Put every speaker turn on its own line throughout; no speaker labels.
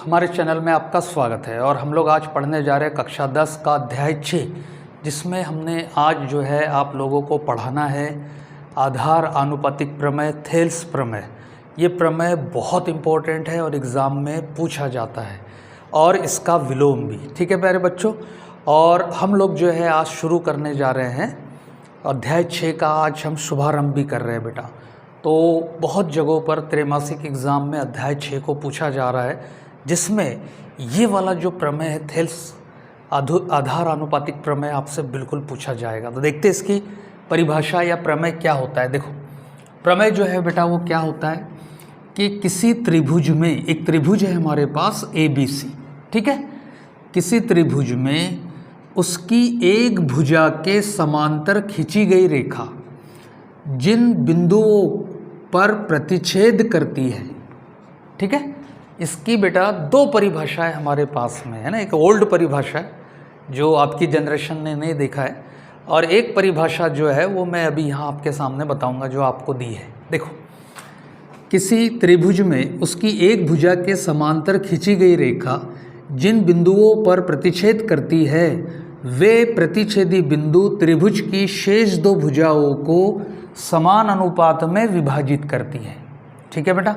हमारे चैनल में आपका स्वागत है और हम लोग आज पढ़ने जा रहे हैं कक्षा 10 का अध्याय 6, जिसमें हमने आज जो है आप लोगों को पढ़ाना है आधार आनुपातिक प्रमेय, थेल्स प्रमेय। ये प्रमेय बहुत इम्पोर्टेंट है और एग्ज़ाम में पूछा जाता है और इसका विलोम भी। ठीक है प्यारे बच्चों, और हम लोग जो है आज शुरू करने जा रहे हैं अध्याय 6 का। आज हम शुभारंभ भी कर रहे हैं बेटा। तो बहुत जगहों पर त्रैमासिक एग्ज़ाम में अध्याय 6 को पूछा जा रहा है, जिसमें ये वाला जो प्रमेय है थेल्स आधार आनुपातिक प्रमेय आपसे बिल्कुल पूछा जाएगा। तो देखते हैं इसकी परिभाषा या प्रमेय क्या होता है। देखो, प्रमेय जो है बेटा वो क्या होता है कि किसी त्रिभुज में, एक त्रिभुज है हमारे पास ABC, ठीक है। किसी त्रिभुज में उसकी एक भुजा के समांतर खींची गई रेखा जिन बिंदुओं पर प्रतिच्छेद करती है, ठीक है। इसकी बेटा दो परिभाषाएं हमारे पास में है ना। एक ओल्ड परिभाषा है जो आपकी जनरेशन ने नहीं देखा है, और एक परिभाषा जो है वो मैं अभी यहाँ आपके सामने बताऊंगा जो आपको दी है। देखो, किसी त्रिभुज में उसकी एक भुजा के समांतर खींची गई रेखा जिन बिंदुओं पर प्रतिच्छेद करती है वे प्रतिच्छेदी बिंदु त्रिभुज की शेष दो भुजाओं को समान अनुपात में विभाजित करती है। ठीक है बेटा,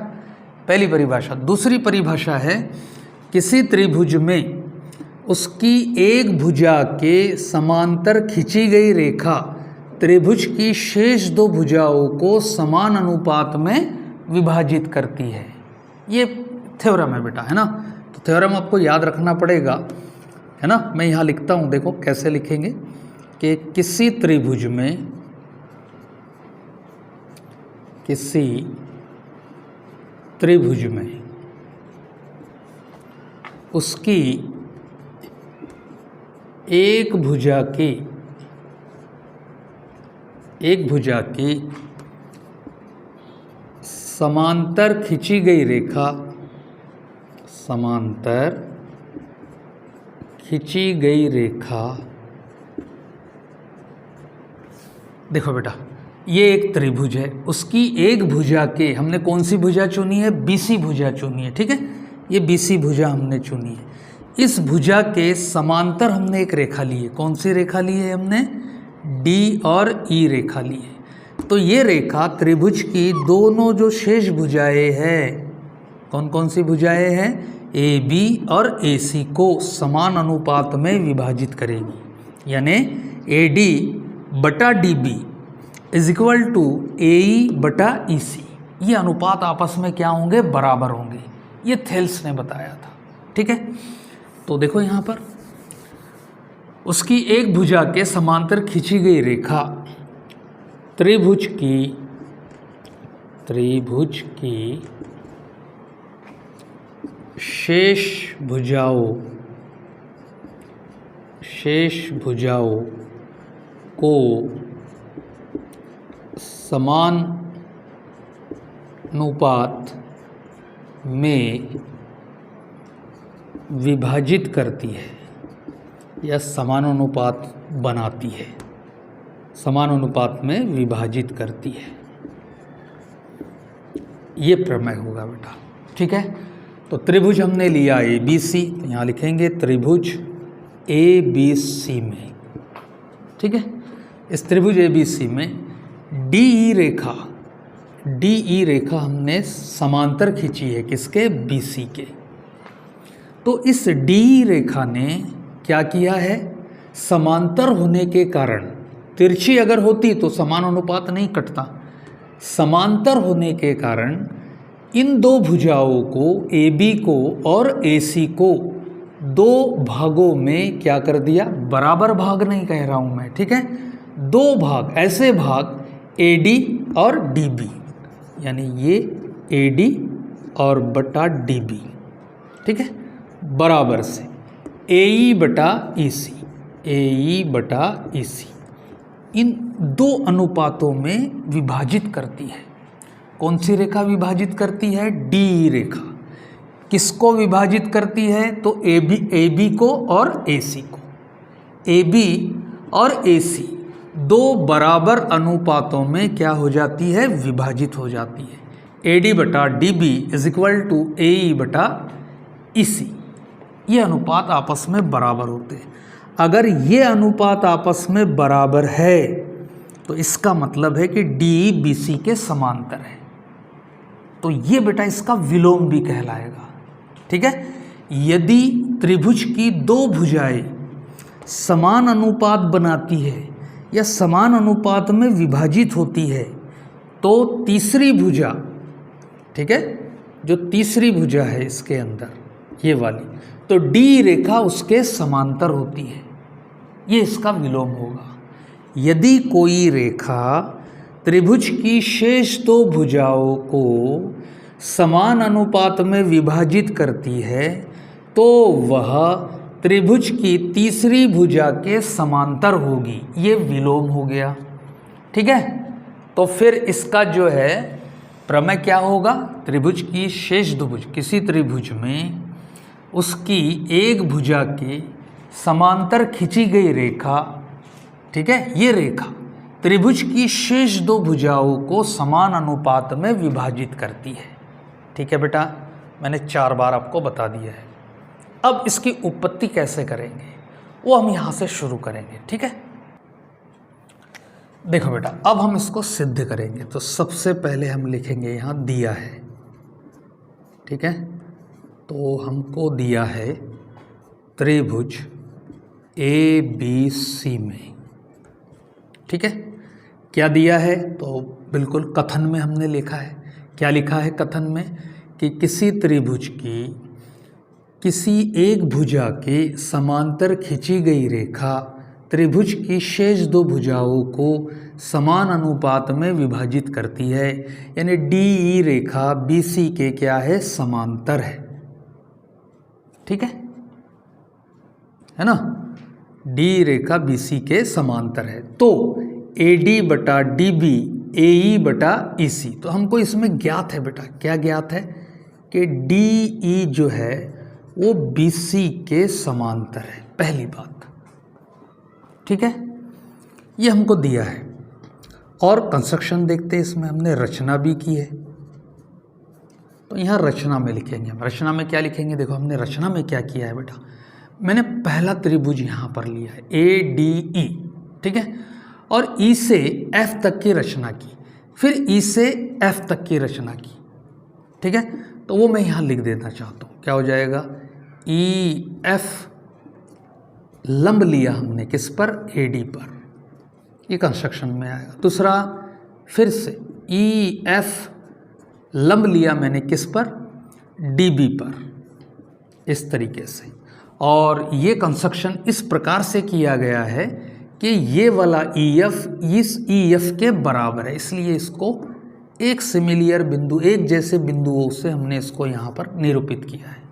पहली परिभाषा। दूसरी परिभाषा है किसी त्रिभुज में उसकी एक भुजा के समांतर खींची गई रेखा त्रिभुज की शेष दो भुजाओं को समान अनुपात में विभाजित करती है। ये थ्योरम है बेटा, है ना। तो थ्योरम आपको याद रखना पड़ेगा, है ना। मैं यहाँ लिखता हूँ, देखो कैसे लिखेंगे कि किसी त्रिभुज में उसकी एक भुजा की समांतर खींची गई रेखा, देखो बेटा ये एक त्रिभुज है, उसकी एक भुजा के, हमने कौन सी भुजा चुनी है? BC भुजा चुनी है, ठीक है। ये BC भुजा हमने चुनी है। इस भुजा के समांतर हमने एक रेखा ली है। कौन सी रेखा ली है हमने? D और E रेखा ली है। तो ये रेखा त्रिभुज की दोनों जो शेष भुजाएं हैं, कौन कौन सी भुजाएं हैं? AB और AC को समान अनुपात में विभाजित करेगी, यानी AD बटा DB is equal to AE बटा EC। ये अनुपात आपस में क्या होंगे? बराबर होंगे। ये थेल्स ने बताया था, ठीक है। तो देखो यहाँ पर उसकी एक भुजा के समांतर खींची गई रेखा त्रिभुज की शेष भुजाओं को समान अनुपात में विभाजित करती है या समानुपात बनाती है, समान अनुपात में विभाजित करती है। ये प्रमेय होगा बेटा, ठीक है। तो त्रिभुज हमने लिया ABC, तो यहाँ लिखेंगे त्रिभुज ABC में, ठीक है। इस त्रिभुज ABC में DE रेखा हमने समांतर खींची है, किसके? BC के। तो इस DE रेखा ने क्या किया है? समांतर होने के कारण, तिरछी अगर होती तो समान अनुपात नहीं कटता, समांतर होने के कारण इन दो भुजाओं को, AB को और AC को, दो भागों में क्या कर दिया? बराबर भाग नहीं कह रहा हूं मैं, ठीक है। दो भाग, ऐसे भाग AD और DB, यानी ये AD और बटा DB, ठीक है, बराबर से AE बटा EC, इन दो अनुपातों में विभाजित करती है। कौन सी रेखा विभाजित करती है? DE रेखा। किसको विभाजित करती है? तो AB को और AC को। AB और AC दो बराबर अनुपातों में क्या हो जाती है? विभाजित हो जाती है। AD बटा DB is equal to AE बटा इसी, ये अनुपात आपस में बराबर होते हैं। अगर ये अनुपात आपस में बराबर है तो इसका मतलब है कि डी बी सी के समांतर है। तो ये बेटा इसका विलोम भी कहलाएगा। ठीक है, यदि त्रिभुज की दो भुजाएं समान अनुपात बनाती है या समान अनुपात में विभाजित होती है तो तीसरी भुजा, ठीक है, जो तीसरी भुजा है इसके अंदर ये वाली, तो डी रेखा उसके समांतर होती है। ये इसका विलोम होगा। यदि कोई रेखा त्रिभुज की शेष दो भुजाओं को समान अनुपात में विभाजित करती है तो वह त्रिभुज की तीसरी भुजा के समांतर होगी। ये विलोम हो गया। ठीक है, तो फिर इसका जो है प्रमेय क्या होगा? त्रिभुज की शेष दो भुज, किसी त्रिभुज में उसकी एक भुजा के समांतर खींची गई रेखा, ठीक है, ये रेखा त्रिभुज की शेष दो भुजाओं को समान अनुपात में विभाजित करती है। ठीक है बेटा, मैंने 4 बार आपको बता दिया है। अब इसकी उत्पत्ति कैसे करेंगे वो हम यहाँ से शुरू करेंगे। ठीक है, देखो बेटा, अब हम इसको सिद्ध करेंगे। तो सबसे पहले हम लिखेंगे यहाँ दिया है। ठीक है, तो हमको दिया है त्रिभुज ए बी सी में। ठीक है, क्या दिया है? तो बिल्कुल कथन में हमने लिखा है। क्या लिखा है कथन में? कि किसी त्रिभुज की किसी एक भुजा के समांतर खींची गई रेखा त्रिभुज की शेष दो भुजाओं को समान अनुपात में विभाजित करती है, यानी डी ई रेखा बी सी के क्या है? समांतर है। ठीक है ना, डी रेखा बी सी के समांतर है। तो ए डी बटा डी बी ए ई बटा ई सी, तो हमको इसमें ज्ञात है बेटा, क्या ज्ञात है? कि डी ई जो है वो बी सी के समांतर है, पहली बात। ठीक है, ये हमको दिया है। और कंस्ट्रक्शन देखते हैं, इसमें हमने रचना भी की है। तो यहाँ रचना में लिखेंगे हम। रचना में क्या लिखेंगे? देखो, हमने रचना में क्या किया है बेटा, मैंने पहला त्रिभुज यहाँ पर लिया है ए डी ई। ठीक है, और ई से एफ तक की रचना की, फिर ई से एफ तक की रचना की। ठीक है, तो वो मैं यहाँ लिख देना चाहता हूँ। क्या हो जाएगा? ई एफ लंब लिया हमने किस पर? ए डी पर। ये कंस्ट्रक्शन में आएगा। दूसरा, फिर से ई एफ लंब लिया मैंने किस पर? डी बी पर, इस तरीके से। और ये कंस्ट्रक्शन इस प्रकार से किया गया है कि ये वाला ई एफ इस ई एफ के बराबर है, इसलिए इसको एक सिमिलियर बिंदु, एक जैसे बिंदुओं से हमने इसको यहाँ पर निरूपित किया है।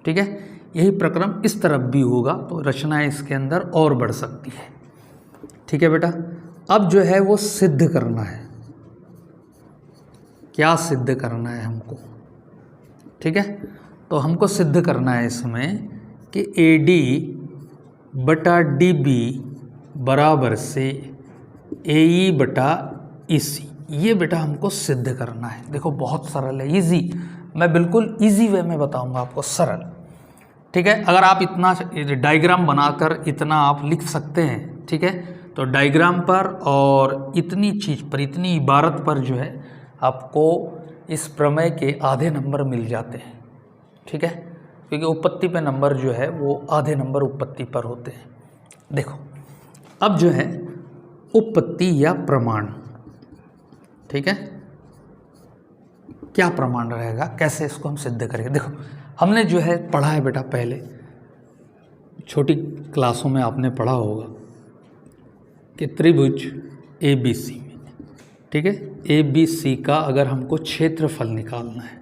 ठीक है, यही प्रक्रम इस तरफ भी होगा तो रचना इसके अंदर और बढ़ सकती है। ठीक है बेटा, अब जो है वो सिद्ध करना है। क्या सिद्ध करना है हमको? ठीक है, तो हमको सिद्ध करना है इसमें कि ए डी बटा डी बी बराबर से ए ई बटा ई सी। ये बेटा हमको सिद्ध करना है। देखो, बहुत सरल है, इजी। मैं बिल्कुल इजी वे में बताऊंगा आपको, सरल। ठीक है, अगर आप इतना डायग्राम बनाकर इतना आप लिख सकते हैं, ठीक है, तो डायग्राम पर और इतनी चीज़ पर, इतनी इबारत पर जो है आपको इस प्रमेय के आधे नंबर मिल जाते हैं। ठीक है, क्योंकि उत्पत्ति पे नंबर जो है वो आधे नंबर उत्पत्ति पर होते हैं। देखो, अब जो है उत्पत्ति या प्रमाण, ठीक है, क्या प्रमाण रहेगा, कैसे इसको हम सिद्ध करेंगे? देखो, हमने जो है पढ़ा है बेटा, पहले छोटी क्लासों में आपने पढ़ा होगा कि त्रिभुज ए बी सी में, ठीक है, ए बी सी का अगर हमको क्षेत्रफल निकालना है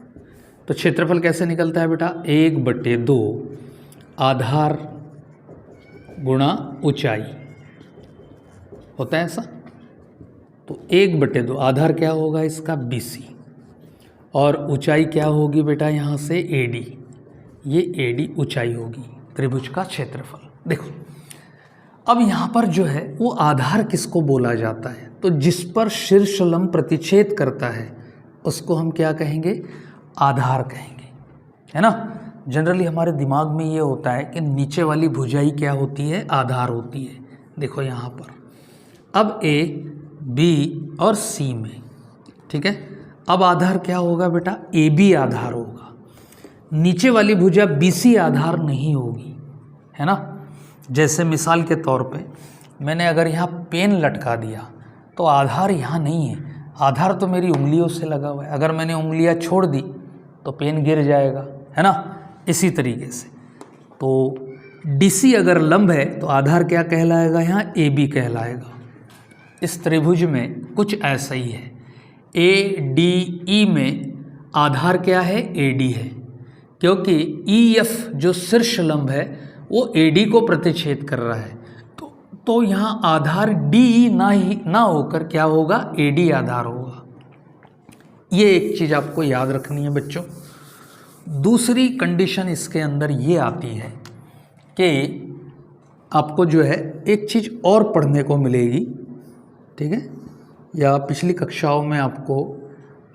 तो क्षेत्रफल कैसे निकलता है बेटा? 1/2 आधार गुणा ऊंचाई होता है ऐसा। तो 1/2 आधार क्या होगा इसका? BC, और ऊंचाई क्या होगी बेटा यहाँ से? AD। ये AD ऊंचाई होगी त्रिभुज का क्षेत्रफल। देखो, अब यहाँ पर जो है वो आधार किसको बोला जाता है? तो जिस पर शीर्ष लंब प्रतिच्छेद करता है उसको हम क्या कहेंगे? आधार कहेंगे, है ना। जनरली हमारे दिमाग में ये होता है कि नीचे वाली भुजाई क्या होती है, आधार होती है। देखो यहाँ पर अब ए, बी और सी में, ठीक है, अब आधार क्या होगा बेटा, ए बी आधार होगा। नीचे वाली भुजा बी सी आधार नहीं होगी, है ना। जैसे मिसाल के तौर पे मैंने अगर यहाँ पेन लटका दिया तो आधार यहाँ नहीं है, आधार तो मेरी उंगलियों से लगा हुआ है। अगर मैंने उंगलियाँ छोड़ दी तो पेन गिर जाएगा, है ना। इसी तरीके से तो DC अगर लंब है तो आधार क्या कहलाएगा, यहाँ AB कहलाएगा। इस त्रिभुज में कुछ ऐसा ही है। ADE में आधार क्या है, AD है, क्योंकि EF जो शीर्ष लंब है वो AD को प्रतिच्छेद कर रहा है। तो यहाँ आधार DE ना होकर क्या होगा, AD आधार होगा। ये एक चीज़ आपको याद रखनी है बच्चों। दूसरी कंडीशन इसके अंदर ये आती है कि आपको जो है एक चीज़ और पढ़ने को मिलेगी, ठीक है, या पिछली कक्षाओं में आपको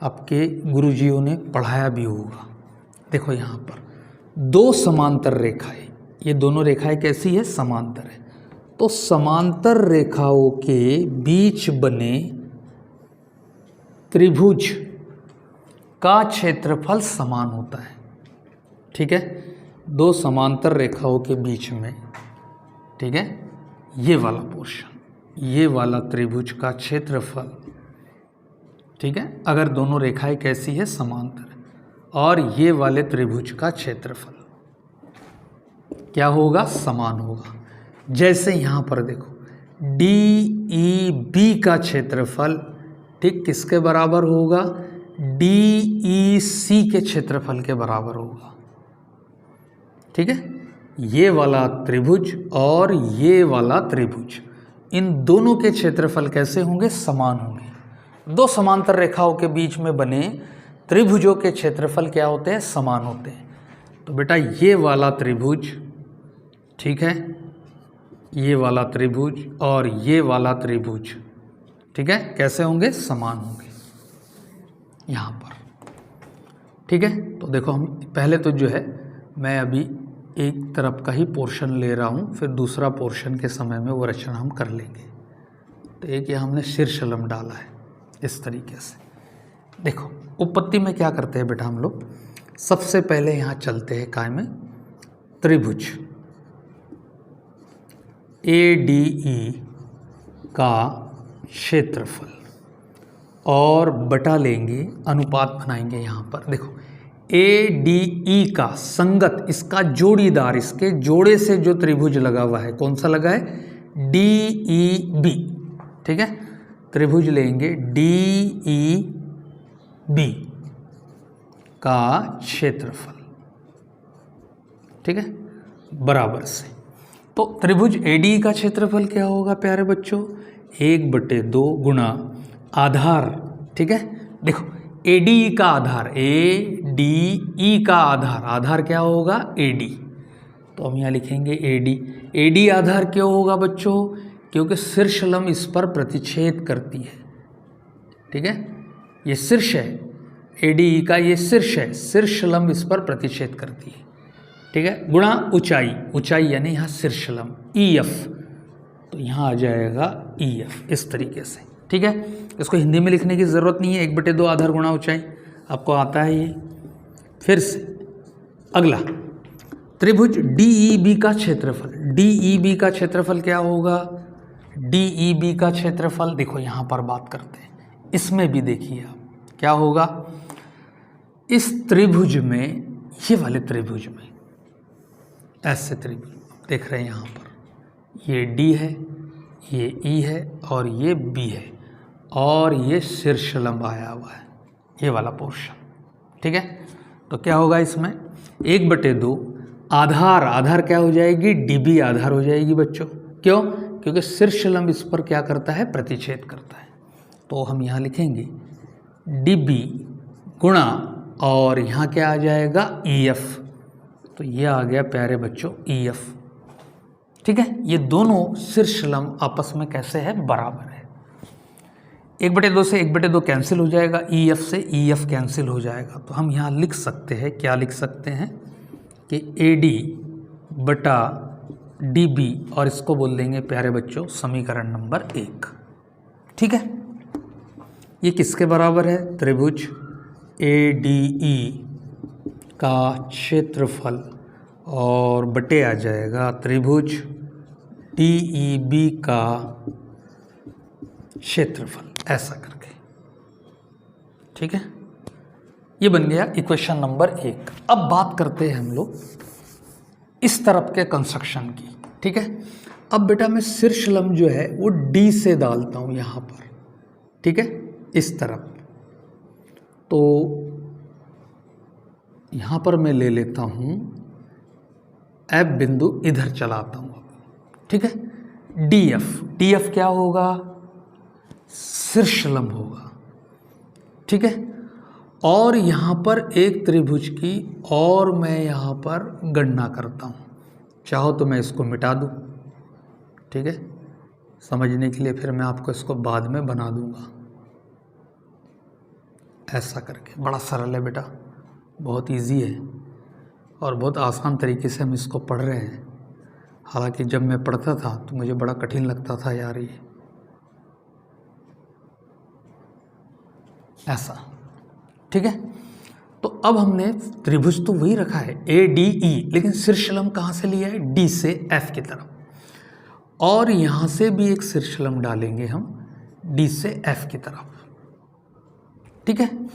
आपके गुरुजियों ने पढ़ाया भी होगा। देखो यहाँ पर दो समांतर रेखाएं, ये दोनों रेखाएं कैसी है, समांतर है। तो समांतर रेखाओं के बीच बने त्रिभुज का क्षेत्रफल समान होता है, ठीक है। दो समांतर रेखाओं के बीच में, ठीक है, ये वाला पोर्शन, ये वाला त्रिभुज का क्षेत्रफल, ठीक है, अगर दोनों रेखाएं कैसी है, समांतर, और ये वाले त्रिभुज का क्षेत्रफल क्या होगा, समान होगा। जैसे यहाँ पर देखो DEB का क्षेत्रफल, ठीक, किसके बराबर होगा, DEC के क्षेत्रफल के बराबर होगा, ठीक है। ये वाला त्रिभुज और ये वाला त्रिभुज, इन दोनों के क्षेत्रफल कैसे होंगे, समान होंगे। दो समांतर रेखाओं के बीच में बने त्रिभुजों के क्षेत्रफल क्या होते हैं, समान होते हैं। तो बेटा ये वाला त्रिभुज, ठीक है, ये वाला त्रिभुज और ये वाला त्रिभुज, ठीक है, कैसे होंगे, समान होंगे यहाँ पर, ठीक है। तो देखो हम पहले तो जो है मैं अभी एक तरफ का ही पोर्शन ले रहा हूँ, फिर दूसरा पोर्शन के समय में वो रचना हम कर लेंगे। तो एक ये हमने शीर्ष लंब डाला है इस तरीके से। देखो उत्पत्ति में क्या करते हैं बेटा हम लोग, सबसे पहले यहाँ चलते हैं काय में, त्रिभुज ADE का क्षेत्रफल और बटा लेंगे, अनुपात बनाएंगे यहाँ पर। देखो ADE का संगत, इसका जोड़ीदार, इसके जोड़े से जो त्रिभुज लगा हुआ है, कौन सा लगा है, DEB, ठीक है। त्रिभुज लेंगे DEB का क्षेत्रफल, ठीक है, बराबर से। तो त्रिभुज ADE का क्षेत्रफल क्या होगा प्यारे बच्चों, 1/2 गुणा आधार, ठीक है। देखो ADE का आधार, ADE का आधार, आधार क्या होगा, AD। तो हम यहाँ लिखेंगे AD आधार क्यों होगा बच्चों, क्योंकि शीर्ष लंब इस पर प्रतिच्छेद करती है, ठीक है। ये शीर्ष है, ADE का ये शीर्ष है, शीर्ष लंब इस पर प्रतिच्छेद करती है, ठीक है, गुणा ऊंचाई, ऊंचाई यानी यहाँ शीर्ष लंब EF, तो यहाँ आ जाएगा EF इस तरीके से, ठीक है। इसको हिंदी में लिखने की ज़रूरत नहीं है, 1/2 आधार गुणा ऊंचाई, आपको आता है ये। फिर से अगला त्रिभुज DEB का क्षेत्रफल, DEB का क्षेत्रफल क्या होगा, DEB का क्षेत्रफल देखो यहाँ पर बात करते हैं, इसमें भी देखिए आप क्या होगा, इस त्रिभुज में, ये वाले त्रिभुज में, ऐसे त्रिभुज देख रहे हैं यहाँ पर, ये D है, ये E है और ये B है, और ये शीर्ष लंब आया हुआ है, ये वाला पोर्शन, ठीक है। तो क्या होगा इसमें, 1/2 आधार, आधार क्या हो जाएगी, DB आधार हो जाएगी बच्चों, क्यों, क्योंकि शीर्ष लंब इस पर क्या करता है, प्रतिच्छेद करता है। तो हम यहाँ लिखेंगे DB गुणा, और यहाँ क्या आ जाएगा, EF, तो ये आ गया प्यारे बच्चों EF, ठीक है। ये दोनों शीर्ष लंब आपस में कैसे है, बराबर है। 1/2 से 1/2 कैंसिल हो जाएगा, EF से EF कैंसिल हो जाएगा। तो हम यहाँ लिख सकते हैं, क्या लिख सकते हैं, कि AD बटा DB, और इसको बोल देंगे प्यारे बच्चों समीकरण नंबर 1। ठीक है, ये किसके बराबर है? त्रिभुज ADE का क्षेत्रफल और बटे आ जाएगा त्रिभुज DEB का क्षेत्रफल, ऐसा करके। ठीक है, ये बन गया इक्वेशन नंबर 1। अब बात करते हैं हम लोग इस तरफ के कंस्ट्रक्शन की। ठीक है, अब बेटा मैं शीर्षलंब जो है वो D से डालता हूँ यहाँ पर। ठीक है, इस तरफ तो यहाँ पर मैं ले लेता हूँ F बिंदु, इधर चलाता हूँ। ठीक है, DF क्या होगा? शीर्षलंब होगा। ठीक है, और यहाँ पर एक त्रिभुज की और मैं यहाँ पर गणना करता हूँ। चाहो तो मैं इसको मिटा दूँ। ठीक है, समझने के लिए फिर मैं आपको इसको बाद में बना दूँगा, ऐसा करके। बड़ा सरल है बेटा, बहुत इजी है और बहुत आसान तरीके से हम इसको पढ़ रहे हैं। हालांकि जब मैं पढ़ता था तो मुझे बड़ा कठिन लगता था यार ये, ऐसा। ठीक है, तो अब हमने त्रिभुज तो वही रखा है ADE, लेकिन शीर्षलंब कहाँ से लिया है? D से F की तरफ, और यहाँ से भी एक शीर्षलंब डालेंगे हम D से F की तरफ। ठीक है,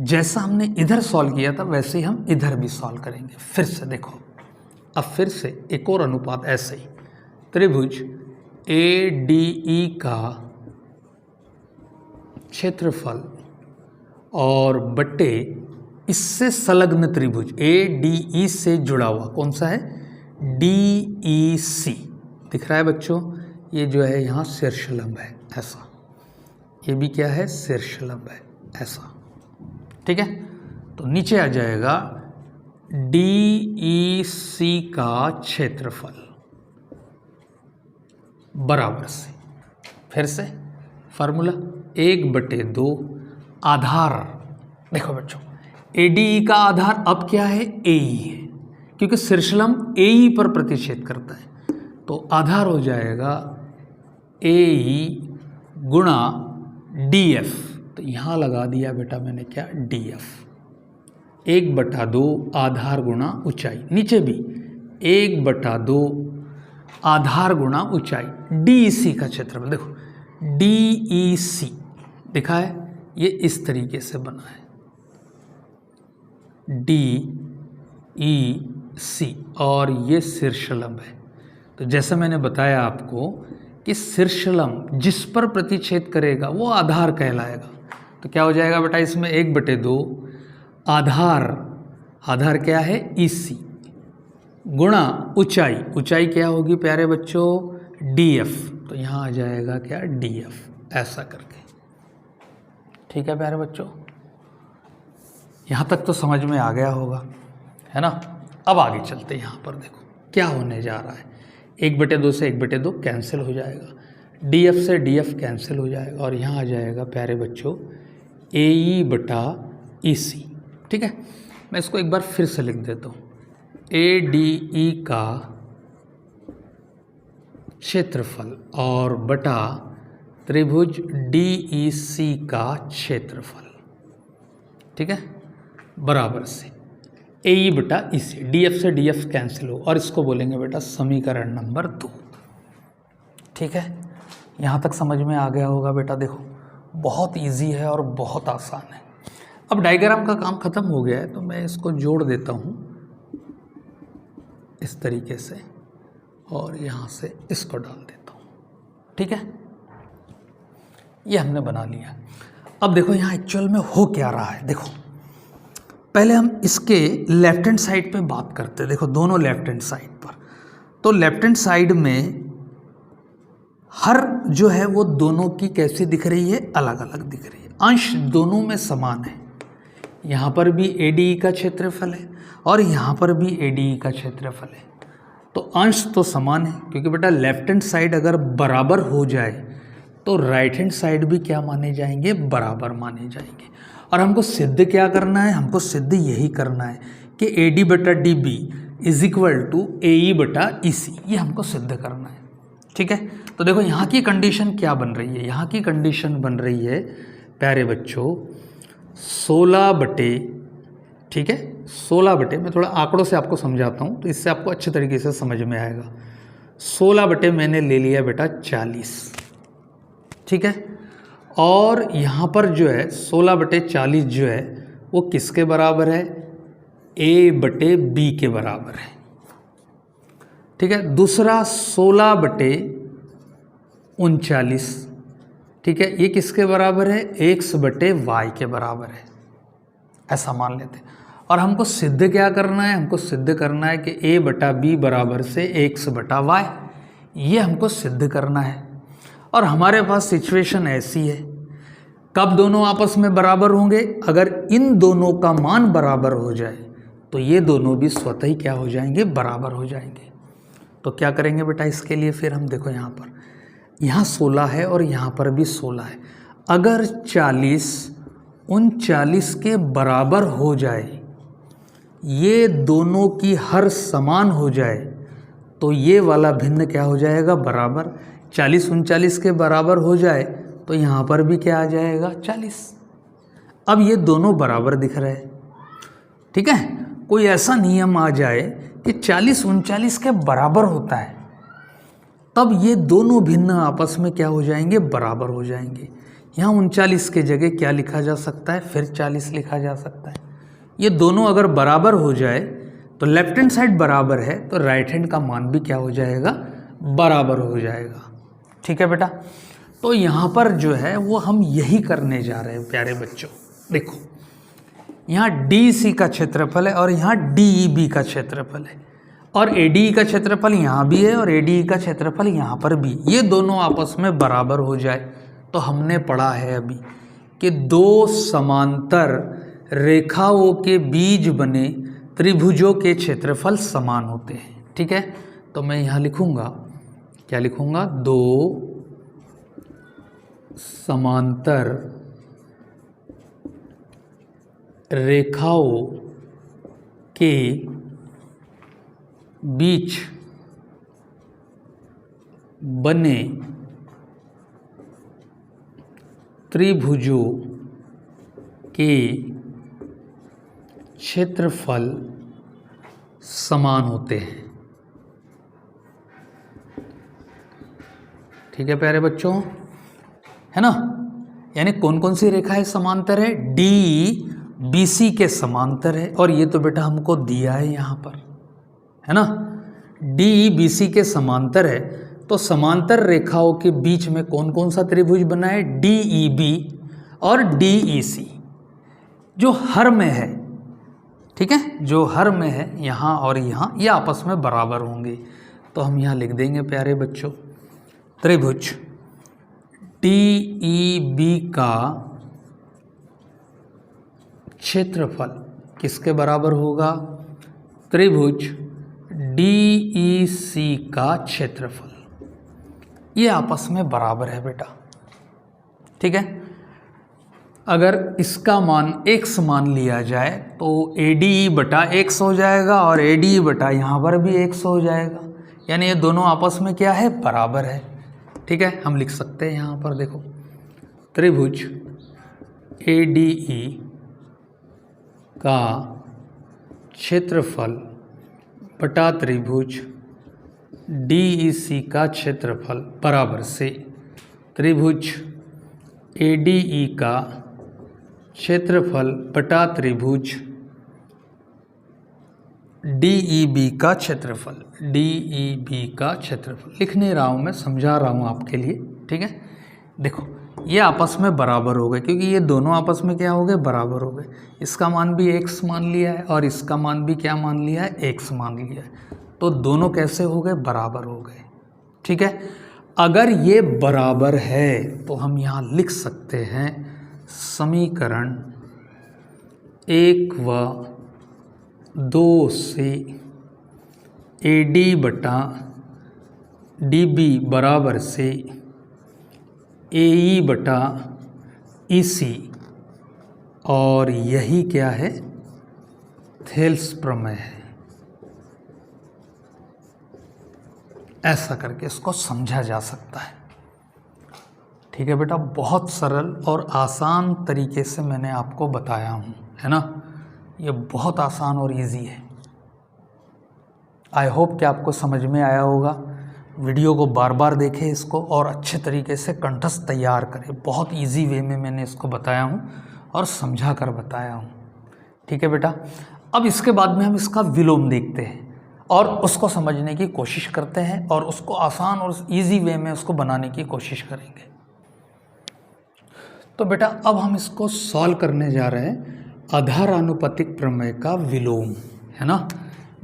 जैसा हमने इधर सॉल्व किया था वैसे ही हम इधर भी सॉल्व करेंगे। फिर से देखो, अब फिर से एक और अनुपात ऐसे ही, त्रिभुज ADE का क्षेत्रफल और बटे इससे संलग्न त्रिभुज ADE से जुड़ा हुआ कौन सा है? DEC दिख रहा है बच्चों, ये जो है यहाँ शीर्षलंब है, ऐसा। ये भी क्या है? शीर्षलंब है, ऐसा। ठीक है, तो नीचे आ जाएगा DEC का क्षेत्रफल बराबर से, फिर से फार्मूला 1/2 आधार। देखो बच्चों, ADE का आधार अब क्या है? AE है, क्योंकि शीर्षलंब AE पर प्रतिच्छेद करता है, तो आधार हो जाएगा AE गुणा DF। तो यहाँ लगा दिया बेटा मैंने क्या? DF। 1/2 आधार गुणा ऊंचाई, नीचे भी 1/2 आधार गुणा ऊंचाई। DEC का क्षेत्रफल देखो, DEC दिखा है, ये इस तरीके से बना है DEC, और ये शीर्षलंब है। तो जैसा मैंने बताया आपको कि शीर्षलंब जिस पर प्रतिच्छेद करेगा वो आधार कहलाएगा। तो क्या हो जाएगा बेटा इसमें? 1/2 आधार क्या है? EC गुणा ऊंचाई, ऊंचाई क्या होगी प्यारे बच्चों? DF। तो यहाँ आ जाएगा क्या? DF, ऐसा करके। ठीक है प्यारे बच्चों, यहाँ तक तो समझ में आ गया होगा, है ना। अब आगे चलते हैं। यहाँ पर देखो क्या होने जा रहा है। 1/2 से 1/2 कैंसिल हो जाएगा, DF से DF कैंसिल हो जाएगा, और यहाँ आ जाएगा प्यारे बच्चों AE/EC। ठीक है, मैं इसको एक बार फिर से लिख देता हूँ। ADE का क्षेत्रफल और बटा त्रिभुज DEC का क्षेत्रफल, ठीक है, बराबर से AE/EC। DF से DF कैंसिल हो, और इसको बोलेंगे बेटा समीकरण नंबर 2। ठीक है, यहाँ तक समझ में आ गया होगा बेटा। देखो बहुत इजी है और बहुत आसान है। अब डायग्राम का काम खत्म हो गया है, तो मैं इसको जोड़ देता हूँ इस तरीके से, और यहाँ से इसको डाल देता हूँ। ठीक है, ये हमने बना लिया। अब देखो यहाँ एक्चुअल में हो क्या रहा है। देखो पहले हम इसके लेफ्ट हैंड साइड पे बात करते हैं। देखो दोनों लेफ्ट हैंड साइड पर, तो लेफ्ट हैंड साइड में हर जो है वो दोनों की कैसी दिख रही है? अलग अलग दिख रही है। अंश दोनों में समान है। यहाँ पर भी ADE का क्षेत्रफल है और यहाँ पर भी ADE का क्षेत्रफल है, तो अंश तो समान है, क्योंकि बेटा लेफ्ट हैंड साइड अगर बराबर हो जाए तो राइट हैंड साइड भी क्या माने जाएंगे? बराबर माने जाएंगे। और हमको सिद्ध क्या करना है? हमको सिद्ध यही करना है कि AD/DB is equal to AE बटा EC, ये हमको सिद्ध करना है। ठीक है, तो देखो यहाँ की कंडीशन क्या बन रही है, यहाँ की कंडीशन बन रही है प्यारे बच्चों 16 बटे, ठीक है 16 बटे, मैं थोड़ा आंकड़ों से आपको समझाता हूँ तो इससे आपको अच्छे तरीके से समझ में आएगा। 16 बटे मैंने ले लिया बेटा 40, ठीक है, और यहाँ पर जो है 16 बटे 40 जो है वो किसके बराबर है, A बटे B के बराबर है। ठीक है, दूसरा 16 बटे 39, ठीक है, ये किसके बराबर है, X बटे Y के बराबर है, ऐसा मान लेते हैं। और हमको सिद्ध क्या करना है, हमको सिद्ध करना है कि A बटा B बराबर से X बटा Y, ये हमको सिद्ध करना है। और हमारे पास सिचुएशन ऐसी है, कब दोनों आपस में बराबर होंगे, अगर इन दोनों का मान बराबर हो जाए तो ये दोनों भी स्वतः ही क्या हो जाएंगे, बराबर हो जाएंगे। तो क्या करेंगे बेटा इसके लिए, फिर हम देखो यहाँ 16 है और यहाँ पर भी 16 है। अगर 40 39 के बराबर हो जाए, ये दोनों की हर समान हो जाए, तो ये वाला भिन्न क्या हो जाएगा, बराबर। 40 39 के बराबर हो जाए तो यहाँ पर भी क्या आ जाएगा, 40। अब ये दोनों बराबर दिख रहे हैं, ठीक है। कोई ऐसा नियम आ जाए कि 40 39 के बराबर होता है, तब ये दोनों भिन्न आपस में क्या हो जाएंगे, बराबर हो जाएंगे। यहाँ 39 के जगह क्या लिखा जा सकता है, फिर 40 लिखा जा सकता है। ये दोनों अगर बराबर हो जाए तो लेफ्ट हैंड साइड बराबर है तो राइट हैंड का मान भी क्या हो जाएगा, बराबर हो जाएगा। ठीक है बेटा, तो यहाँ पर जो है वो हम यही करने जा रहे हैं प्यारे बच्चों। देखो यहाँ DEC का क्षेत्रफल है और यहाँ DEB का क्षेत्रफल है, और ADE का क्षेत्रफल यहाँ भी है और ADE का क्षेत्रफल यहाँ पर भी, ये दोनों आपस में बराबर हो जाए तो हमने पढ़ा है अभी कि दो समांतर रेखाओं के बीच बने त्रिभुजों के क्षेत्रफल समान होते हैं। ठीक है, तो मैं यहाँ लिखूँगा, क्या लिखूँगा, दो समांतर रेखाओं के बीच बने त्रिभुजों के क्षेत्रफल समान होते हैं। ठीक है प्यारे बच्चों, है ना। यानी कौन कौन सी रेखाएं समांतर है, DBC के समांतर है, और ये तो बेटा हमको दिया है यहाँ पर, है ना। DBC के समांतर है, तो समांतर रेखाओं के बीच में कौन कौन सा त्रिभुज बना है, DEB और DEC, जो हर में है। ठीक है, जो हर में है यहाँ और यहाँ, ये आपस में बराबर होंगे। तो हम यहाँ लिख देंगे प्यारे बच्चों, त्रिभुज DEB का क्षेत्रफल किसके बराबर होगा, त्रिभुज DEC का क्षेत्रफल, ये आपस में बराबर है बेटा। ठीक है, अगर इसका मान x मान लिया जाए तो ADE बटा x हो जाएगा और ADE बटा यहाँ पर भी x हो जाएगा, यानी ये दोनों आपस में क्या है, बराबर है। ठीक है, हम लिख सकते हैं यहाँ पर देखो, त्रिभुज ADE का क्षेत्रफल बटा त्रिभुज DEC का क्षेत्रफल बराबर से त्रिभुज ADE का क्षेत्रफल बटा त्रिभुज DEB का क्षेत्रफल, DEB का क्षेत्रफल लिख नहीं रहा हूँ मैं, समझा रहा हूँ आपके लिए। ठीक है, देखो ये आपस में बराबर हो गए, क्योंकि ये दोनों आपस में क्या हो गए, बराबर हो गए। इसका मान भी x मान लिया है और इसका मान भी क्या मान लिया है, x मान लिया है, तो दोनों कैसे हो गए, बराबर हो गए। ठीक है, अगर ये बराबर है तो हम यहाँ लिख सकते हैं समीकरण 1 व 2 से AD बटा DB बराबर से AE बटा EC, और यही क्या है, थेल्स प्रमेय है। ऐसा करके इसको समझा जा सकता है। ठीक है बेटा, बहुत सरल और आसान तरीके से मैंने आपको बताया हूँ, है ना। ये बहुत आसान और इजी है। आई होप कि आपको समझ में आया होगा। वीडियो को बार बार देखें इसको और अच्छे तरीके से कंठस्थ तैयार करें। बहुत इजी वे में मैंने इसको बताया हूँ और समझा कर बताया हूँ। ठीक है बेटा, अब इसके बाद में हम इसका विलोम देखते हैं और उसको समझने की कोशिश करते हैं और उसको आसान और इजी वे में उसको बनाने की कोशिश करेंगे। तो बेटा अब हम इसको सॉल्व करने जा रहे हैं आधारानुपातिक प्रमेय का विलोम, है ना।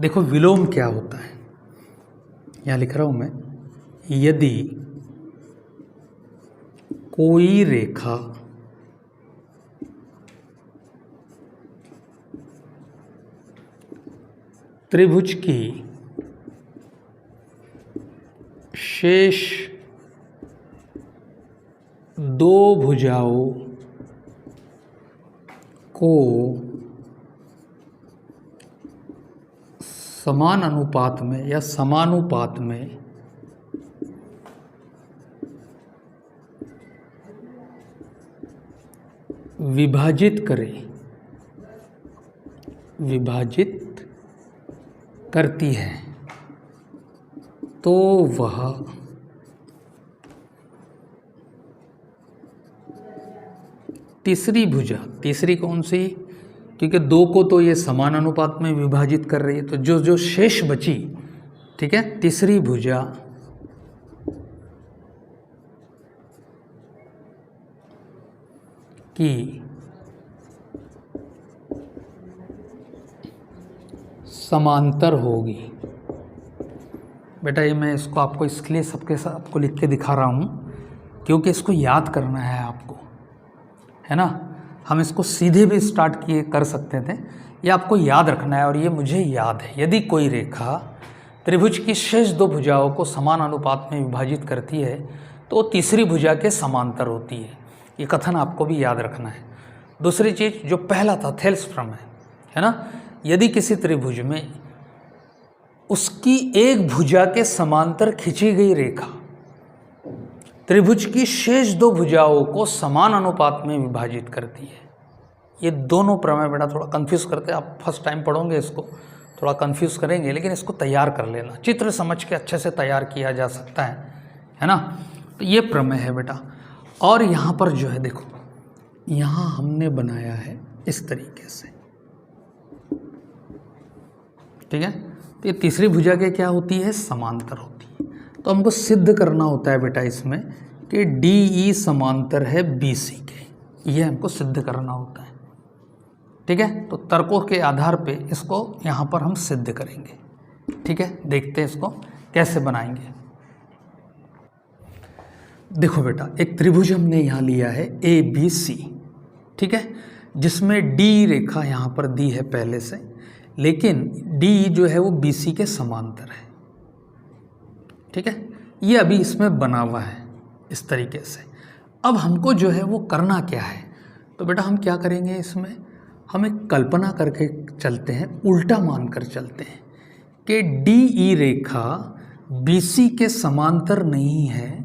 देखो विलोम क्या होता है, यहाँ लिख रहा हूँ मैं। यदि कोई रेखा त्रिभुज की शेष दो भुजाओं को समान अनुपात में या समानुपात में विभाजित करती है, तो वह तीसरी भुजा, तीसरी कौन सी, क्योंकि दो को तो ये समान अनुपात में विभाजित कर रही है, तो जो जो शेष बची, ठीक है, तीसरी भुजा की समांतर होगी। बेटा ये मैं इसको आपको इसलिए सबके साथ आपको लिख के दिखा रहा हूँ क्योंकि इसको याद करना है आपको, है ना। हम इसको सीधे भी स्टार्ट किए कर सकते थे, ये आपको याद रखना है और ये मुझे याद है। यदि कोई रेखा त्रिभुज की शेष दो भुजाओं को समान अनुपात में विभाजित करती है तो वो तीसरी भुजा के समांतर होती है। ये कथन आपको भी याद रखना है। दूसरी चीज़ जो पहला था थेल्स प्रमेय, है ना। यदि किसी त्रिभुज में उसकी एक भुजा के समांतर खींची गई रेखा त्रिभुज की शेष दो भुजाओं को समान अनुपात में विभाजित करती है। ये दोनों प्रमेय बेटा थोड़ा कंफ्यूज करते हैं, आप फर्स्ट टाइम पढ़ोगे इसको थोड़ा कंफ्यूज करेंगे, लेकिन इसको तैयार कर लेना, चित्र समझ के अच्छे से तैयार किया जा सकता है ना। तो ये प्रमेय है बेटा। और यहाँ पर जो है देखो, यहाँ हमने बनाया है इस तरीके से, ठीक है। तो ये तीसरी भुजा के क्या होती है, समांतर होती है। तो हमको सिद्ध करना होता है बेटा इसमें कि DE समांतर है BC के, ये हमको सिद्ध करना होता है, ठीक है। तो तर्कों के आधार पे इसको यहाँ पर हम सिद्ध करेंगे, ठीक है। देखते हैं इसको कैसे बनाएंगे। देखो बेटा एक त्रिभुज हमने यहाँ लिया है ABC, ठीक है, जिसमें D रेखा यहाँ पर दी है पहले से, लेकिन D जो है वो BC के समांतर है, ठीक है। ये अभी इसमें बना हुआ है इस तरीके से। अब हमको जो है वो करना क्या है, तो बेटा हम क्या करेंगे, इसमें हम एक कल्पना करके चलते हैं, उल्टा मानकर चलते हैं कि DE रेखा BC के समांतर नहीं है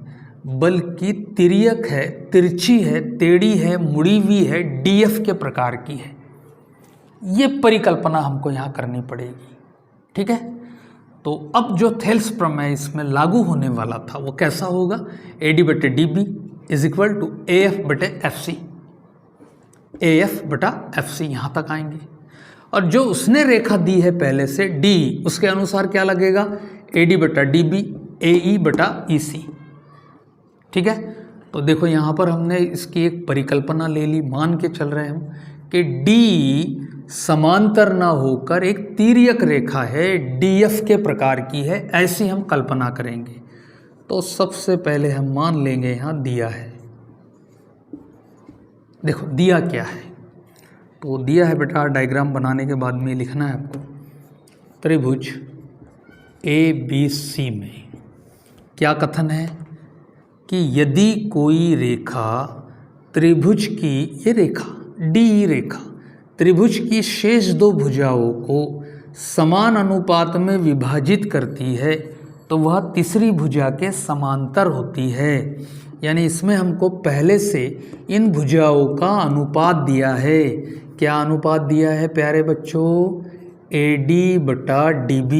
बल्कि तिर्यक है, तिरछी है, टेढ़ी है, मुड़ी हुई है, DF के प्रकार की है। ये परिकल्पना हमको यहाँ करनी पड़ेगी, ठीक है। तो अब जो थेल्स प्रमेय इसमें लागू होने वाला था वो कैसा होगा, AD/DB is equal to AF/FC, AF/FC यहाँ तक आएंगे। और जो उसने रेखा दी है पहले से D, उसके अनुसार क्या लगेगा, AD/DB AE/EC, ठीक है। तो देखो यहाँ पर हमने इसकी एक परिकल्पना ले ली, मान के चल रहे हैं हम कि D समांतर ना होकर एक तिर्यक रेखा है, DF के प्रकार की है, ऐसी हम कल्पना करेंगे। तो सबसे पहले हम मान लेंगे यहाँ दिया है, देखो दिया क्या है, तो दिया है बेटा डायग्राम बनाने के बाद में लिखना है आपको, त्रिभुज ABC में क्या कथन है कि यदि कोई रेखा त्रिभुज की, ये रेखा DE रेखा त्रिभुज की शेष दो भुजाओं को समान अनुपात में विभाजित करती है तो वह तीसरी भुजा के समांतर होती है। यानी इसमें हमको पहले से इन भुजाओं का अनुपात दिया है। क्या अनुपात दिया है प्यारे बच्चों? AD/DB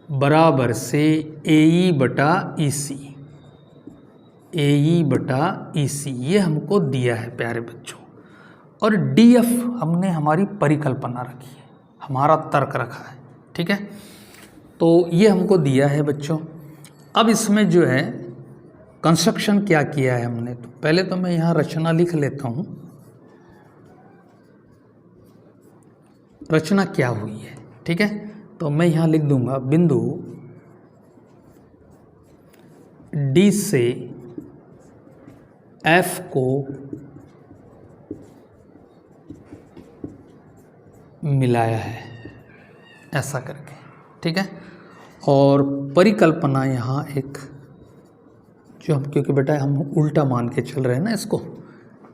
बराबर से AE/EC, AE/EC ये हमको दिया है प्यारे बच्चों। और DF हमने हमारी परिकल्पना रखी है, हमारा तर्क रखा है, ठीक है। तो ये हमको दिया है बच्चों। अब इसमें जो है कंस्ट्रक्शन क्या किया है हमने, तो पहले तो मैं यहाँ रचना लिख लेता हूँ। रचना क्या हुई है, ठीक है। तो मैं यहाँ लिख दूंगा बिंदु D से F को मिलाया है, ऐसा करके, ठीक है। और परिकल्पना यहाँ एक जो हम, क्योंकि बेटा हम उल्टा मान के चल रहे हैं ना इसको,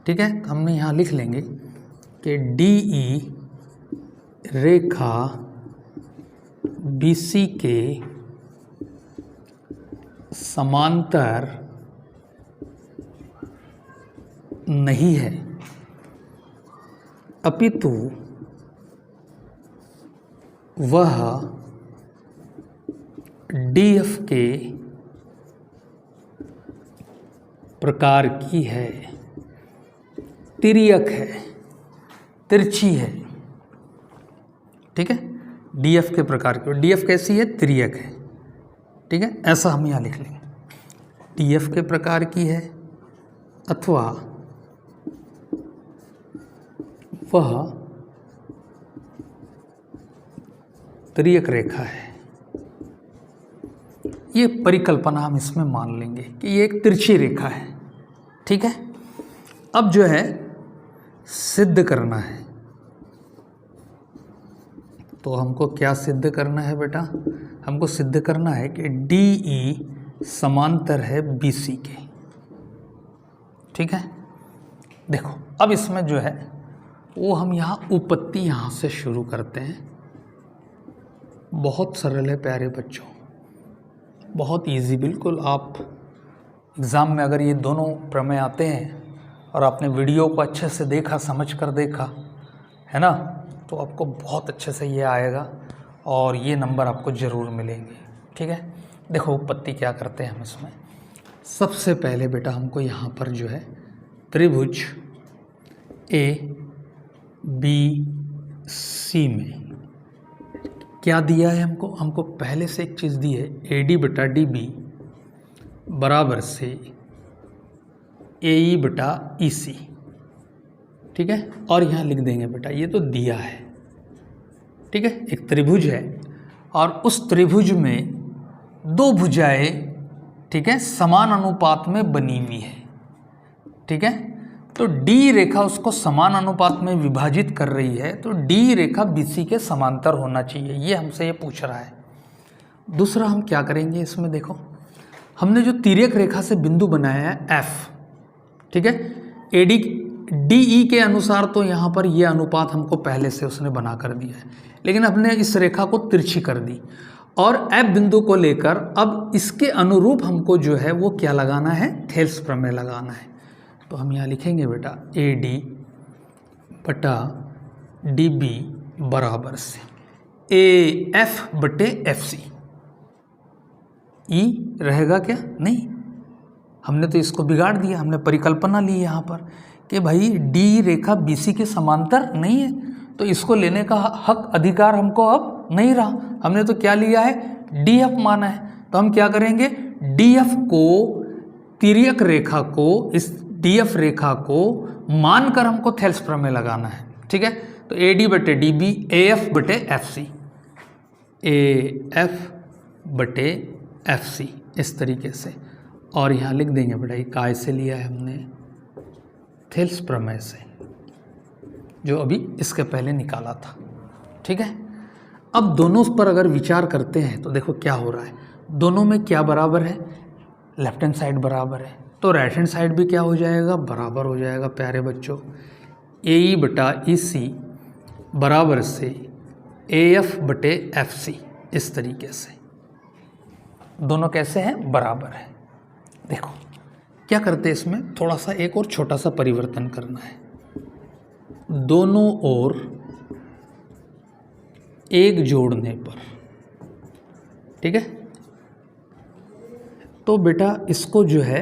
ठीक है। हमने यहाँ लिख लेंगे कि DE रेखा BC के समांतर नहीं है, अपितु वह DF के प्रकार की है, तिर्यक है, तिरछी है, ठीक है। DF के प्रकार की, DF कैसी है? तिर्यक है, ठीक है। ऐसा हम यहाँ लिख लेंगे, DF के प्रकार की है अथवा वह तिर्यक रेखा है। ये परिकल्पना हम इसमें मान लेंगे कि ये एक तिरछी रेखा है, ठीक है। अब जो है सिद्ध करना है, तो हमको क्या सिद्ध करना है बेटा? हमको सिद्ध करना है कि DE समांतर है BC के, ठीक है। देखो अब इसमें जो है वो हम यहाँ उपपत्ति यहाँ से शुरू करते हैं। बहुत सरल है प्यारे बच्चों, बहुत इजी, बिल्कुल। आप एग्ज़ाम में अगर ये दोनों प्रमेय आते हैं और आपने वीडियो को अच्छे से देखा, समझ कर देखा है ना, तो आपको बहुत अच्छे से ये आएगा और ये नंबर आपको ज़रूर मिलेंगे, ठीक है। देखो उपपत्ति क्या करते हैं हम इसमें। सबसे पहले बेटा हमको यहाँ पर जो है त्रिभुज ABC में क्या दिया है हमको पहले से एक चीज़ दी है, AD/DB बराबर से AE/EC, ठीक है। और यहाँ लिख देंगे बेटा, ये तो दिया है, ठीक है। एक त्रिभुज है और उस त्रिभुज में दो भुजाएं, ठीक है, समान अनुपात में बनी हुई है, ठीक है। तो D रेखा उसको समान अनुपात में विभाजित कर रही है, तो D रेखा BC के समांतर होना चाहिए, ये हमसे ये पूछ रहा है। दूसरा हम क्या करेंगे इसमें, देखो हमने जो तिर्यक रेखा से बिंदु बनाया है F, ठीक है, DE के अनुसार तो यहाँ पर ये अनुपात हमको पहले से उसने बना कर दिया है, लेकिन हमने इस रेखा को तिरछी कर दी और F बिंदु को लेकर अब इसके अनुरूप हमको जो है वो क्या लगाना है, थेल्स प्रमेय लगाना है। तो हम यहाँ लिखेंगे बेटा AD/DB बराबर से AF/FC। E रहेगा क्या? नहीं, हमने तो इसको बिगाड़ दिया, हमने परिकल्पना ली यहाँ पर कि भाई D रेखा BC के समांतर नहीं है, तो इसको लेने का हक अधिकार हमको अब नहीं रहा। हमने तो क्या लिया है, DF माना है। तो हम क्या करेंगे, DF को, तिर्यक रेखा को, इस DF रेखा को मानकर हमको थेल्स प्रमेय लगाना है, ठीक है। तो AD/DB AF/FC, AF/FC इस तरीके से। और यहाँ लिख देंगे बेटा, ये काय से लिया है हमने, थेल्स प्रमेय से, जो अभी इसके पहले निकाला था, ठीक है। अब दोनों पर अगर विचार करते हैं तो देखो क्या हो रहा है, दोनों में क्या बराबर है, लेफ्ट हैंड साइड बराबर है, तो राइट हैंड साइड भी क्या हो जाएगा, बराबर हो जाएगा प्यारे बच्चों। AE/EC बराबर से AF/FC इस तरीके से, दोनों कैसे हैं, बराबर है। देखो क्या करते हैं, इसमें थोड़ा सा एक और छोटा सा परिवर्तन करना है। दोनों ओर एक जोड़ने पर, ठीक है, तो बेटा इसको जो है,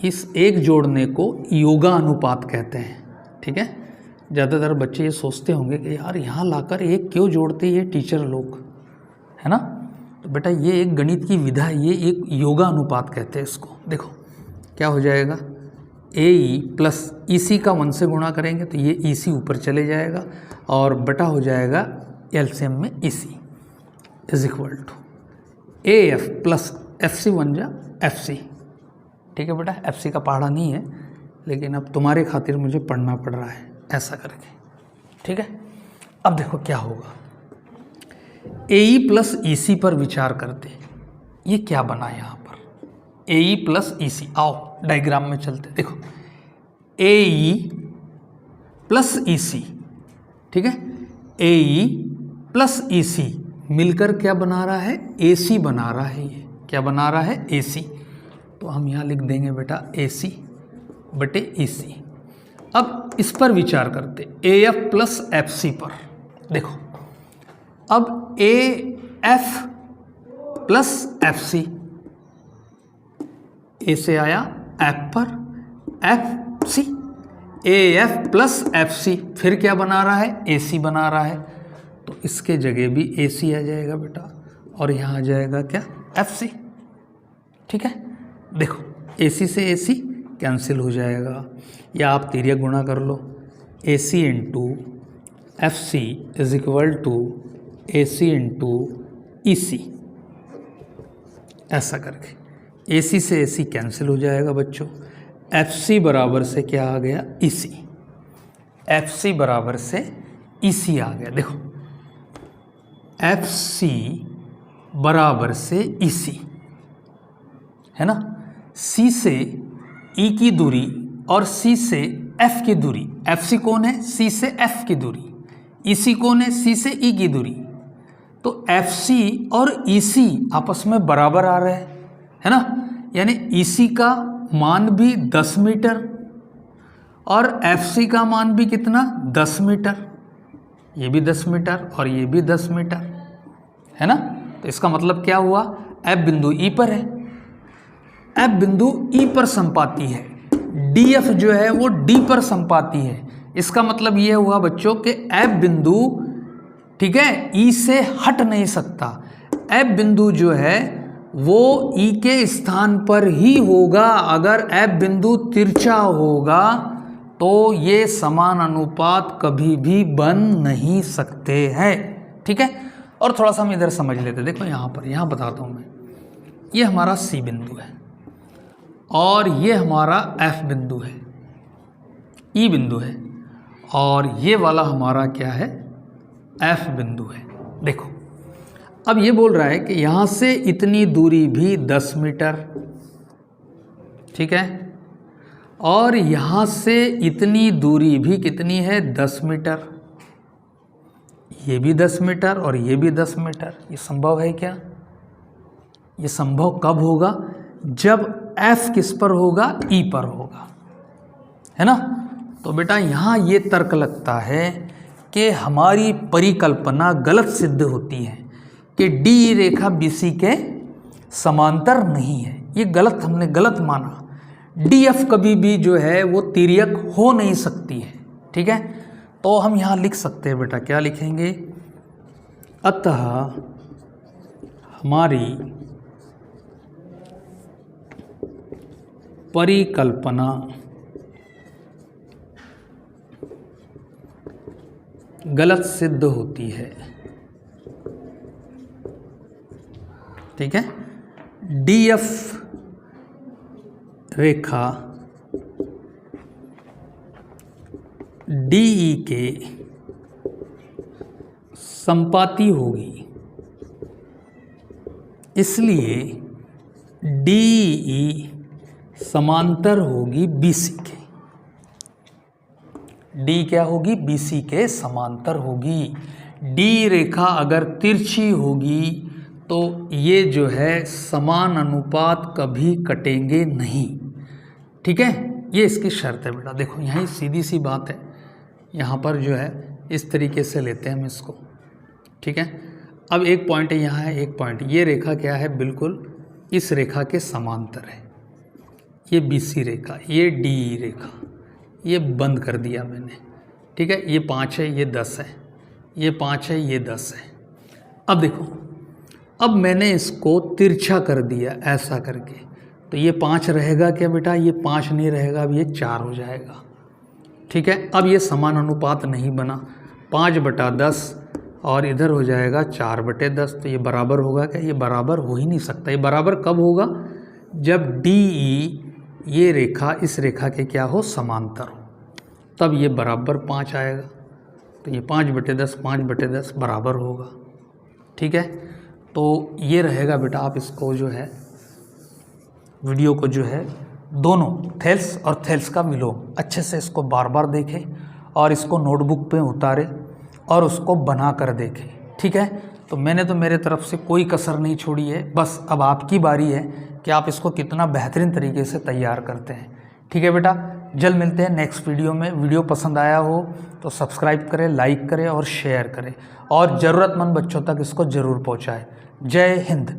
इस एक जोड़ने को योगा अनुपात कहते हैं, ठीक है। ज़्यादातर बच्चे ये सोचते होंगे कि यार यहाँ लाकर एक क्यों जोड़ते ये टीचर लोग, है ना। तो बेटा ये एक गणित की विधा है, ये एक योगा अनुपात कहते हैं इसको। देखो क्या हो जाएगा, AE प्लस EC का 1 से गुणा करेंगे तो ये EC ऊपर चले जाएगा और बटा हो जाएगा एलसीएम में EC is equal to AF plus FC बन जा FC। ठीक है बेटा, FC का पढ़ा नहीं है लेकिन अब तुम्हारे खातिर मुझे पढ़ना पड़ रहा है ऐसा करके, ठीक है। अब देखो क्या होगा, AE प्लस EC पर विचार करते, ये क्या बना यहाँ पर, AE प्लस EC। आओ डायग्राम में चलते, देखो AE प्लस EC, ठीक है, AE प्लस EC मिलकर क्या बना रहा है, AC बना रहा है। ये क्या बना रहा है, AC। तो हम यहाँ लिख देंगे बेटा AC बटे EC। अब इस पर विचार करते, AF प्लस FC पर। देखो अब AF प्लस FC, A से आया F पर FC, AF प्लस FC फिर क्या बना रहा है, AC बना रहा है। तो इसके जगह भी AC आ जाएगा बेटा और यहाँ आ जाएगा क्या, FC, ठीक है। देखो AC से AC कैंसिल हो जाएगा या आप तिर्यक गुणा कर लो, AC into FC is equal to AC into EC, ऐसा करके AC से AC कैंसिल हो जाएगा बच्चों। FC बराबर से क्या आ गया, EC। FC बराबर से EC आ गया। देखो FC बराबर से EC है ना। C से E की दूरी और C से F की दूरी, FC कौन है, C से F की दूरी, EC कौन है, C से E की दूरी। तो FC और EC आपस में बराबर आ रहे हैं, है ना। यानी EC का मान भी 10 मीटर और FC का मान भी कितना, 10 मीटर। ये भी 10 मीटर और ये भी 10 मीटर, है ना। तो इसका मतलब क्या हुआ, F बिंदु E पर है, F बिंदु E पर संपाती है, DF जो है वो D पर संपाती है। इसका मतलब ये हुआ बच्चों कि F बिंदु, ठीक है, E से हट नहीं सकता। F बिंदु जो है वो E के स्थान पर ही होगा। अगर F बिंदु तिरछा होगा तो ये समान अनुपात कभी भी बन नहीं सकते हैं, ठीक है। और थोड़ा सा हम इधर समझ लेते, देखो यहाँ पर, यहाँ बताता हूँ मैं, ये हमारा C बिंदु है और ये हमारा F बिंदु है, E बिंदु है और ये वाला हमारा क्या है, F बिंदु है। देखो अब ये बोल रहा है कि यहाँ से इतनी दूरी भी 10 मीटर, ठीक है, और यहाँ से इतनी दूरी भी कितनी है, 10 मीटर, ये भी 10 मीटर और ये भी 10 मीटर। ये संभव है क्या, ये संभव कब होगा, जब F किस पर होगा, E पर होगा, है ना। तो बेटा यहाँ ये तर्क लगता है कि हमारी परिकल्पना गलत सिद्ध होती है कि DE रेखा BC के समांतर नहीं है। ये गलत, हमने गलत माना। DF कभी भी जो है वो तिर्यक हो नहीं सकती है, ठीक है। तो हम यहाँ लिख सकते हैं बेटा, क्या लिखेंगे, अतः हमारी परिकल्पना गलत सिद्ध होती है, ठीक है। DF रेखा DE के संपाती होगी, इसलिए DE समांतर होगी BC के। D क्या होगी, BC के समांतर होगी। D रेखा अगर तिरछी होगी तो ये जो है समान अनुपात कभी कटेंगे नहीं, ठीक है। ये इसकी शर्त है बेटा। देखो यहीं सीधी सी बात है, यहाँ पर जो है इस तरीके से लेते हैं हम इसको, ठीक है। अब एक पॉइंट है यहाँ है, एक पॉइंट, ये रेखा क्या है, बिल्कुल इस रेखा के समांतर है। ये BC रेखा, ये DE रेखा, ये बंद कर दिया मैंने, ठीक है। ये 5 है, ये 10 है, ये 5 है, ये 10 है। अब देखो, अब मैंने इसको तिरछा कर दिया ऐसा करके, तो ये 5 रहेगा क्या बेटा, ये 5 नहीं रहेगा, अब ये 4 हो जाएगा, ठीक है। अब ये समान अनुपात नहीं बना, 5/10 और इधर हो जाएगा 4/10, तो ये बराबर होगा क्या, ये बराबर हो ही नहीं सकता। ये बराबर कब होगा, जब DE ये रेखा इस रेखा के क्या हो, समांतर हो, तब ये बराबर 5 आएगा। तो ये 5/10 5/10 बराबर होगा, ठीक है। तो ये रहेगा बेटा, आप इसको जो है वीडियो को जो है दोनों थेल्स और थेल्स का विलोम अच्छे से इसको बार बार देखें और इसको नोटबुक पे उतारे और उसको बना कर देखें, ठीक है। तो मैंने तो मेरे तरफ से कोई कसर नहीं छोड़ी है, बस अब आपकी बारी है कि आप इसको कितना बेहतरीन तरीके से तैयार करते हैं, ठीक है बेटा। जल्द मिलते हैं नेक्स्ट वीडियो में। वीडियो पसंद आया हो तो सब्सक्राइब करें, लाइक करें और शेयर करें, और ज़रूरतमंद बच्चों तक इसको ज़रूर पहुंचाएं। जय हिंद।